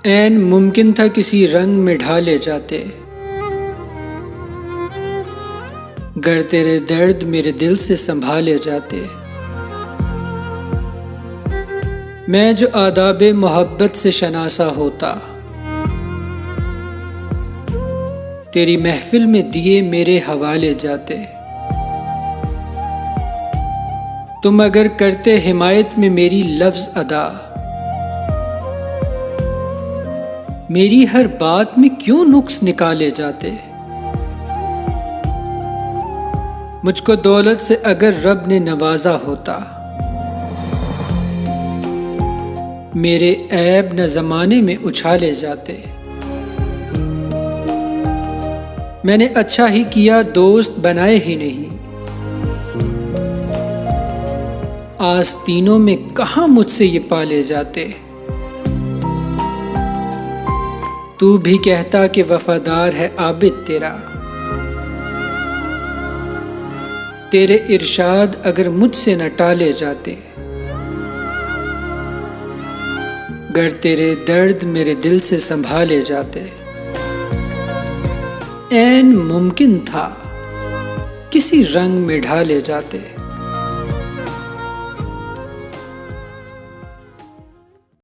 عین ممکن تھا کسی رنگ میں ڈھالے جاتے، گر تیرے درد میرے دل سے سنبھالے جاتے۔ میں جو آداب محبت سے شناسا ہوتا، تیری محفل میں دیے میرے حوالے جاتے۔ تم اگر کرتے حمایت میں میری لفظ ادا، میری ہر بات میں کیوں نقص نکالے جاتے۔ مجھ کو دولت سے اگر رب نے نوازا ہوتا، میرے عیب نہ زمانے میں اچھالے جاتے۔ میں نے اچھا ہی کیا دوست بنائے ہی نہیں، آستینوں میں کہاں مجھ سے یہ پالے جاتے۔ تو بھی کہتا کہ وفادار ہے عابد تیرا، تیرے ارشاد اگر مجھ سے نہ ٹالے جاتے۔ گر تیرے درد میرے دل سے سنبھالے جاتے۔ عین ممکن تھا کسی رنگ میں ڈھالے جاتے۔